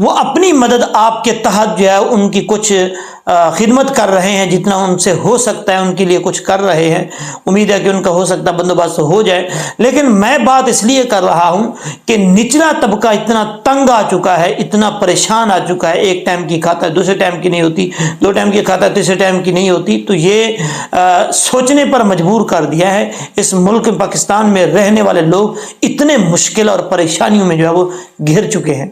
وہ اپنی مدد آپ کے تحت جو ہے ان کی کچھ خدمت کر رہے ہیں، جتنا ان سے ہو سکتا ہے ان کے لیے کچھ کر رہے ہیں۔ امید ہے کہ ان کا ہو سکتا بندوبست ہو جائے، لیکن میں بات اس لیے کر رہا ہوں کہ نچلا طبقہ اتنا تنگ آ چکا ہے، اتنا پریشان آ چکا ہے، ایک ٹائم کی کھاتا ہے دوسرے ٹائم کی نہیں ہوتی، 2 ٹائم کی کھاتا ہے تیسرے ٹائم کی نہیں ہوتی، تو یہ سوچنے پر مجبور کر دیا ہے۔ اس ملک پاکستان میں رہنے والے لوگ اتنے مشکل اور پریشانیوں میں جو ہے وہ گھر چکے ہیں،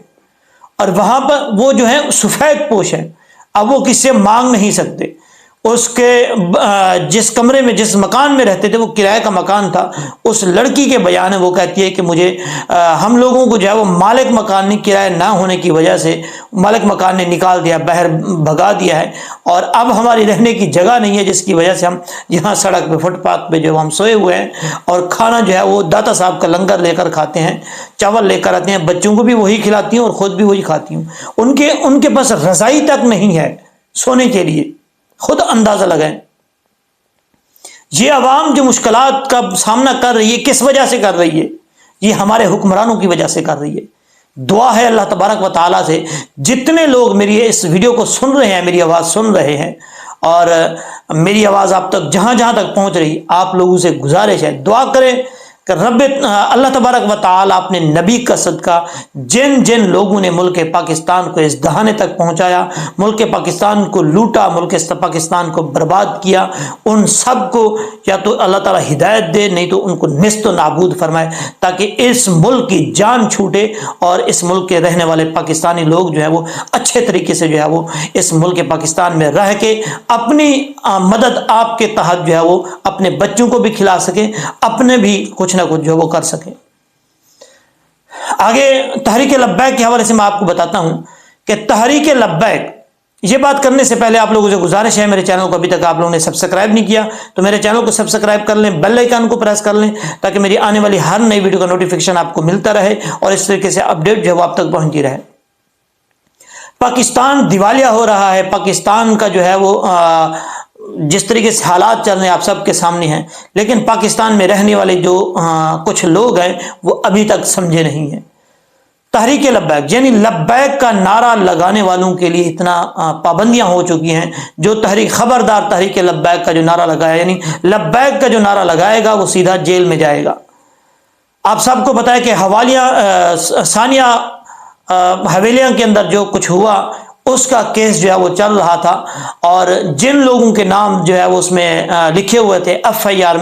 اور وہاں پر وہ جو ہے سفید پوش ہے، اب وہ کس سے مانگ نہیں سکتے۔ اس کے جس کمرے میں جس مکان میں رہتے تھے وہ کرائے کا مکان تھا، اس لڑکی کے بیان ہے، وہ کہتی ہے کہ مجھے ہم لوگوں کو جو ہے وہ مالک مکان نے کرایہ نہ ہونے کی وجہ سے مالک مکان نے نکال دیا، باہر بھگا دیا ہے، اور اب ہماری رہنے کی جگہ نہیں ہے، جس کی وجہ سے ہم یہاں سڑک پہ فٹ پاتھ پہ جو ہم سوئے ہوئے ہیں، اور کھانا جو ہے وہ داتا صاحب کا لنگر لے کر کھاتے ہیں، چاول لے کر آتے ہیں، بچوں کو بھی وہی کھلاتی ہوں اور خود بھی وہی کھاتی ہوں۔ ان کے پاس رضائی تک نہیں ہے سونے کے لیے، خود اندازہ لگائیں۔ یہ عوام جو مشکلات کا سامنا کر رہی ہے کس وجہ سے کر رہی ہے؟ یہ ہمارے حکمرانوں کی وجہ سے کر رہی ہے۔ دعا ہے اللہ تبارک و تعالیٰ سے، جتنے لوگ میری اس ویڈیو کو سن رہے ہیں، میری آواز سن رہے ہیں، اور میری آواز آپ تک جہاں جہاں تک پہنچ رہی، آپ لوگوں سے گزارش ہے دعا کریں کہ رب اللہ تبارک و تعالیٰ اپنے نبی کا صدقہ جن جن لوگوں نے ملک پاکستان کو اس دہانے تک پہنچایا، ملک پاکستان کو لوٹا، ملک پاکستان کو برباد کیا، ان سب کو یا تو اللہ تعالیٰ ہدایت دے، نہیں تو ان کو نیست و نابود فرمائے، تاکہ اس ملک کی جان چھوٹے اور اس ملک کے رہنے والے پاکستانی لوگ جو ہے وہ اچھے طریقے سے جو ہے وہ اس ملک پاکستان میں رہ کے اپنی مدد آپ کے تحت جو ہے وہ اپنے بچوں کو بھی کھلا سکیں، اپنے بھی کچھ نہ کچھ جو وہ کر سکیں۔ آگے تحریک لبیک کے حوالے سے میں آپ کو بتاتا ہوں کہ تحریک لبیک، یہ بات کرنے سے پہلے آپ لوگوں سے گزارش ہے، میرے چینل کو ابھی تک آپ لوگوں نے سبسکرائب نہیں کیا تو میرے چینل کو سبسکرائب کر لیں، بیل آئیکن کو پریس کر لیں، تاکہ میری آنے والی ہر نئی ویڈیو کا نوٹیفیکیشن آپ کو ملتا رہے اور اس طریقے سے اپڈیٹ جو ہے وہ آپ تک پہنچتی رہے۔ پاکستان دیوالیہ ہو رہا ہے، پاکستان کا جو ہے وہ جس طریقے سے حالات چل رہے ہیں آپ سب کے سامنے ہیں، لیکن پاکستان میں رہنے والے جو کچھ لوگ ہیں وہ ابھی تک سمجھے نہیں ہیں۔ تحریک لبیک یعنی لبیک کا نعرہ لگانے والوں کے لیے اتنا پابندیاں ہو چکی ہیں، جو خبردار تحریک لبیک کا جو نعرہ لگایا، یعنی لبیک کا جو نعرہ لگائے گا وہ سیدھا جیل میں جائے گا۔ آپ سب کو پتا ہے کہ ثانیہ حویلیاں کے اندر جو کچھ ہوا اس کا کیس جو ہے وہ چل رہا تھا، اور جن لوگوں کے نام جو ہے وہ اس میں لکھے ہوئے تھے ایف آئی آر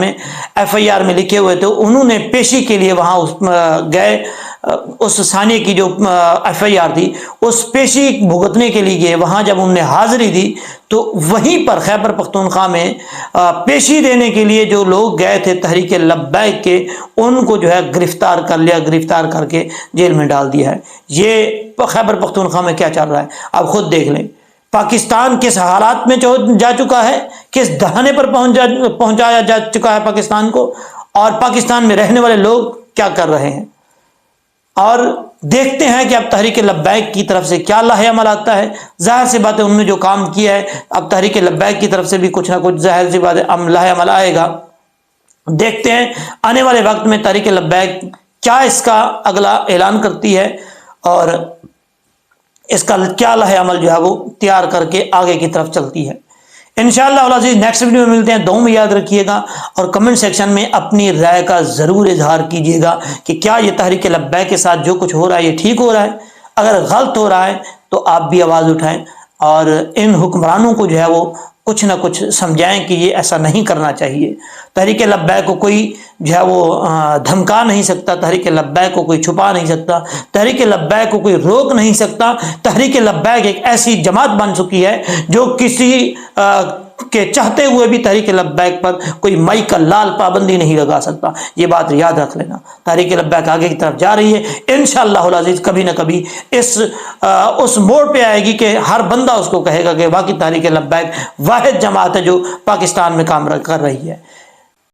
میں لکھے ہوئے تھے، انہوں نے پیشی کے لیے وہاں گئے، اس ثانیہ کی جو ایف آئی آر تھی اس پیشی بھگتنے کے لیے گئے، وہاں جب انہوں نے حاضری دی تو وہیں پر خیبر پختونخوا میں پیشی دینے کے لیے جو لوگ گئے تھے تحریک لبیک کے، ان کو جو ہے گرفتار کر لیا، گرفتار کر کے جیل میں ڈال دیا ہے۔ یہ خیبر پختونخوا میں کیا چل رہا ہے آپ خود دیکھ لیں۔ پاکستان کس حالات میں جا چکا ہے، کس دہانے پر پہنچایا جا چکا ہے پاکستان کو، اور پاکستان میں رہنے والے لوگ کیا کر رہے ہیں، اور دیکھتے ہیں کہ اب تحریک لبیک کی طرف سے کیا لاہ عمل آتا ہے۔ ظاہر سی بات ہے انہوں نے جو کام کیا ہے، اب تحریک لبیک کی طرف سے بھی کچھ نہ کچھ ظاہر سی بات ہے لاہ عمل آئے گا۔ دیکھتے ہیں آنے والے وقت میں تحریک لبیک کیا اس کا اگلا اعلان کرتی ہے، اور اس کا کیا لاہ عمل جو ہے وہ تیار کر کے آگے کی طرف چلتی ہے۔ انشاءاللہ العزیز نیکسٹ ویڈیو میں ملتے ہیں، دعاؤں میں یاد رکھیے گا، اور کمنٹ سیکشن میں اپنی رائے کا ضرور اظہار کیجیے گا کہ کیا یہ تحریک لبیک کے ساتھ جو کچھ ہو رہا ہے یہ ٹھیک ہو رہا ہے، اگر غلط ہو رہا ہے تو آپ بھی آواز اٹھائیں، اور ان حکمرانوں کو جو ہے وہ کچھ نہ کچھ سمجھائیں کہ یہ ایسا نہیں کرنا چاہیے۔ تحریک لبیک کو کوئی جو ہے وہ دھمکا نہیں سکتا، تحریک لبیک کو کوئی چھپا نہیں سکتا، تحریک لبیک کو کوئی روک نہیں سکتا۔ تحریک لبیک ایک ایسی جماعت بن چکی ہے جو کسی کے چاہتے ہوئے بھی تحریک لبیک پر کوئی مائی کا لال پابندی نہیں لگا سکتا، یہ بات یاد رکھ لینا۔ تحریک لبیک آگے کی طرف جا رہی ہے، انشاءاللہ العزیز کبھی نہ کبھی اس موڑ پہ آئے گی کہ ہر بندہ اس کو کہے گا کہ واقعی تحریک لبیک واحد جماعت ہے جو پاکستان میں کام کر رہی ہے۔